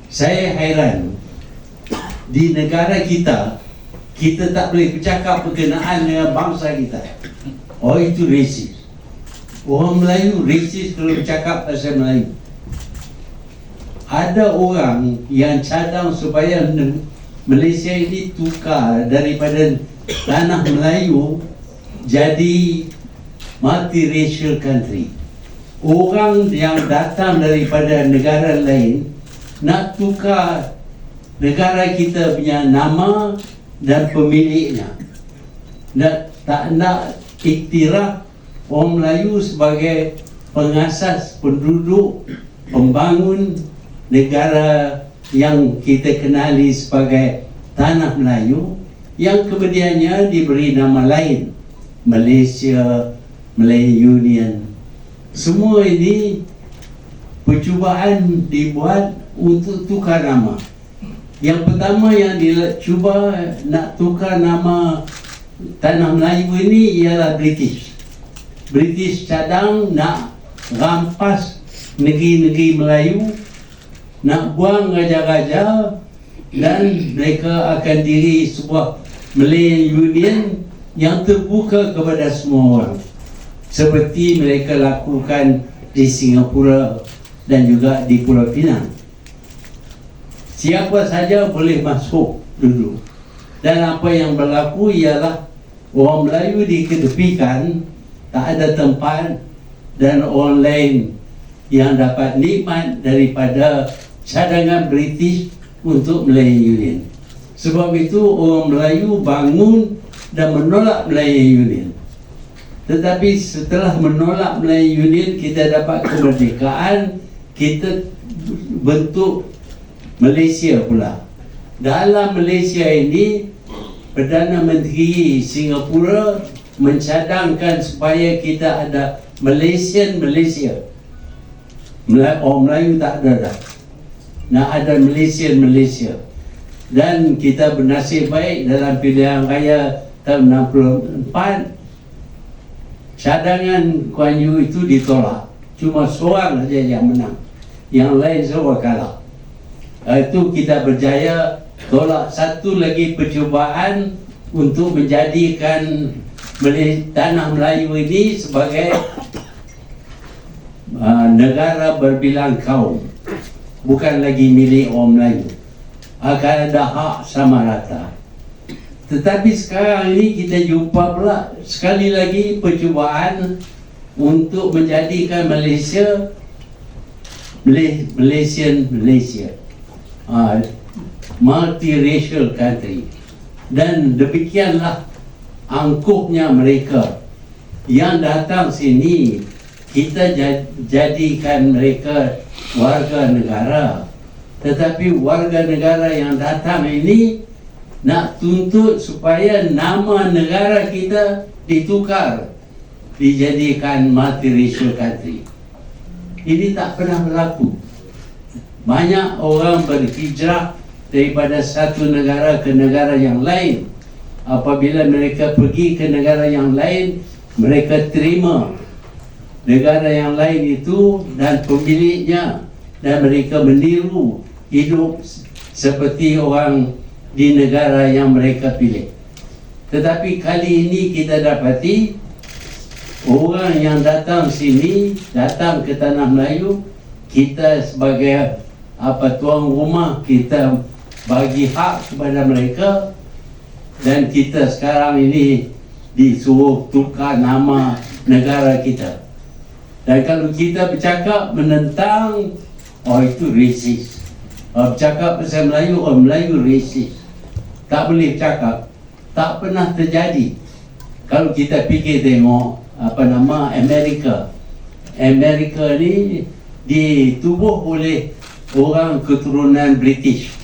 Saya hairan, di negara kita, kita tak boleh bercakap berkenaan dengan bangsa kita. Oh, itu resis. Orang Melayu resis kalau bercakap pasal Melayu. Ada orang yang cadang supaya Malaysia ini tukar daripada tanah Melayu jadi multiracial country. Orang yang datang daripada negara lain nak tukar negara kita punya nama dan pemiliknya. Tak nak iktiraf orang Melayu sebagai pengasas, penduduk, pembangun negara yang kita kenali sebagai Tanah Melayu, yang kemudiannya diberi nama lain, Malaysia, Malay Union. Semua ini percubaan dibuat untuk tukar nama. Yang pertama yang dicuba nak tukar nama Tanah Melayu ini ialah British. British cadang nak rampas negeri-negeri Melayu, nak buang raja-raja, dan mereka akan diri sebuah Malay Union yang terbuka kepada semua orang, seperti mereka lakukan di Singapura dan juga di Pulau Pinang. Siapa saja boleh masuk dulu, dan apa yang berlaku ialah orang Melayu diketepikan, tak ada tempat, dan orang lain yang dapat nikmat daripada cadangan British untuk Malay Union. Sebab itu orang Melayu bangun dan menolak Malay Union. Tetapi setelah menolak Malay Union, kita dapat kemerdekaan, kita bentuk Malaysia pula. Dalam Malaysia ini, Perdana Menteri Singapura mencadangkan supaya kita ada Malaysian Malaysia. Orang Melayu tak ada dah. Nak ada Malaysian Malaysia. Dan kita bernasib baik dalam pilihan raya tahun 64, cadangan Kuan Yew itu ditolak. Cuma seorang saja yang menang, yang lain semua kalah. Itu kita berjaya tolak satu lagi percubaan untuk menjadikan Tanah Melayu ini sebagai negara berbilang kaum, bukan lagi milik orang Melayu, akan ada hak sama rata. Tetapi sekarang ini kita jumpa pula sekali lagi percubaan untuk menjadikan Malaysia Malaysian Malaysia, multiracial country. Dan demikianlah angkuhnya mereka yang datang sini. Kita jadikan mereka warga negara, tetapi warga negara yang datang ini nak tuntut supaya nama negara kita ditukar, dijadikan multiracial country. Ini tak pernah berlaku. Banyak orang berhijrah daripada satu negara ke negara yang lain. Apabila mereka pergi ke negara yang lain, mereka terima negara yang lain itu dan pemiliknya, dan mereka meniru hidup seperti orang di negara yang mereka pilih. Tetapi kali ini kita dapati orang yang datang sini, datang ke Tanah Melayu, kita sebagai tuan rumah, kita bagi hak kepada mereka, dan kita sekarang ini disuruh tukar nama negara kita. Dan kalau kita bercakap menentang, itu resis. Bercakap pasal Melayu, orang Melayu resis. Tak boleh cakap. Tak pernah terjadi. Kalau kita fikir tengok Amerika. Amerika ni ditubuh oleh orang keturunan British.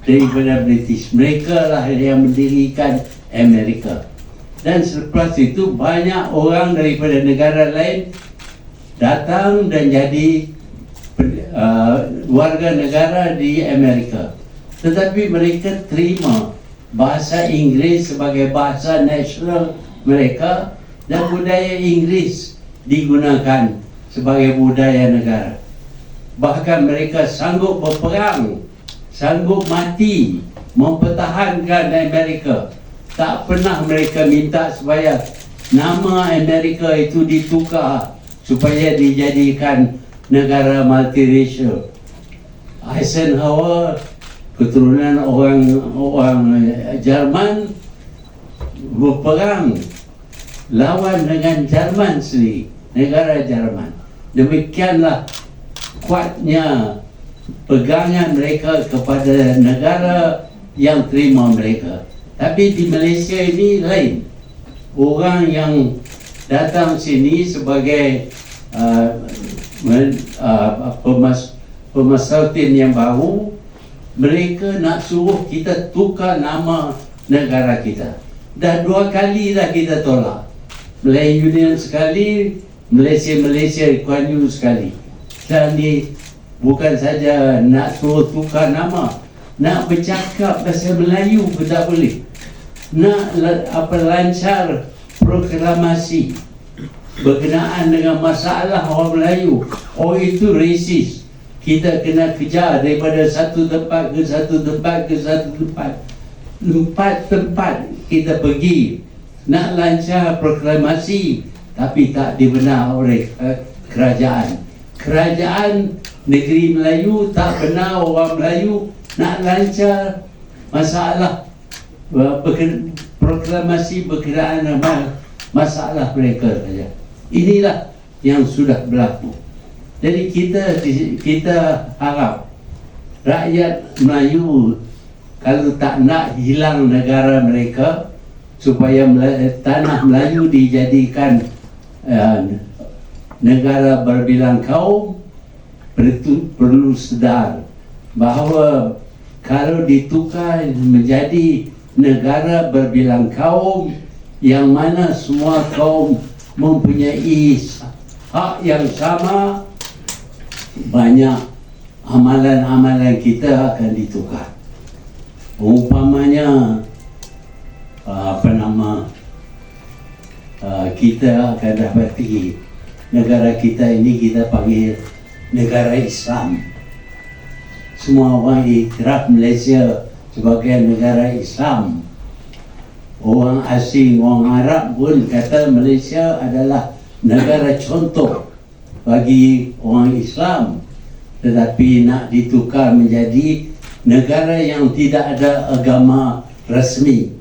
Daripada British. Mereka lah yang mendirikan Amerika. Dan selepas itu banyak orang daripada negara lain datang dan jadi warga negara di Amerika. Tetapi mereka terima bahasa Inggeris sebagai bahasa nasional mereka, dan budaya Inggeris digunakan sebagai budaya negara. bahkan mereka sanggup berperang, sanggup mati mempertahankan Amerika. Tak pernah mereka minta supaya nama Amerika itu ditukar supaya dijadikan negara multiracial. Eisenhower keturunan orang Jerman berperang lawan dengan Jerman sendiri, negara Jerman. Demikianlah kuatnya pegangan mereka kepada negara yang terima mereka. Tapi di Malaysia ini lain. Orang yang datang sini sebagai pemasarautin yang baru, mereka nak suruh kita tukar nama negara kita. Dah 2 kali dah kita tolak. Melayu Union sekali, Malaysia Kuan Yu sekali. Dan ni bukan saja nak suruh tukar nama, nak bercakap bahasa Melayu pun tak boleh. Nak lancar proklamasi berkenaan dengan masalah orang Melayu, oh itu racist. Kita kena kejar daripada satu tempat ke satu tempat ke satu tempat. 4 tempat kita pergi nak lancar proklamasi, tapi tak dibenar oleh kerajaan. Kerajaan negeri Melayu tak benar orang Melayu nak lancar masalah proklamasi berkenaan dengan masalah mereka saja. Inilah yang sudah berlaku. Jadi kita harap rakyat Melayu kalau tak nak hilang negara mereka, supaya tanah Melayu dijadikan negara berbilang kaum, perlu sedar bahawa kalau ditukar menjadi negara berbilang kaum yang mana semua kaum mempunyai hak yang sama, banyak amalan-amalan kita akan ditukar. Umpamanya kita akan dapati negara kita ini kita panggil negara Islam. Semua orang iktiraf Malaysia sebagai negara Islam. Orang asing, orang Arab pun kata Malaysia adalah negara contoh bagi orang Islam. Tetapi nak ditukar menjadi negara yang tidak ada agama rasmi,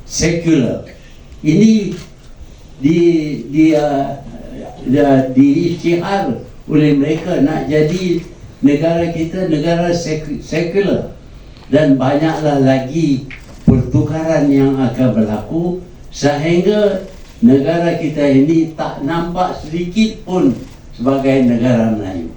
sekular. Ini diisytihar oleh mereka nak jadi negara kita negara sekular. Dan banyaklah lagi pertukaran yang akan berlaku sehingga negara kita ini tak nampak sedikit pun sebagai negara Melayu.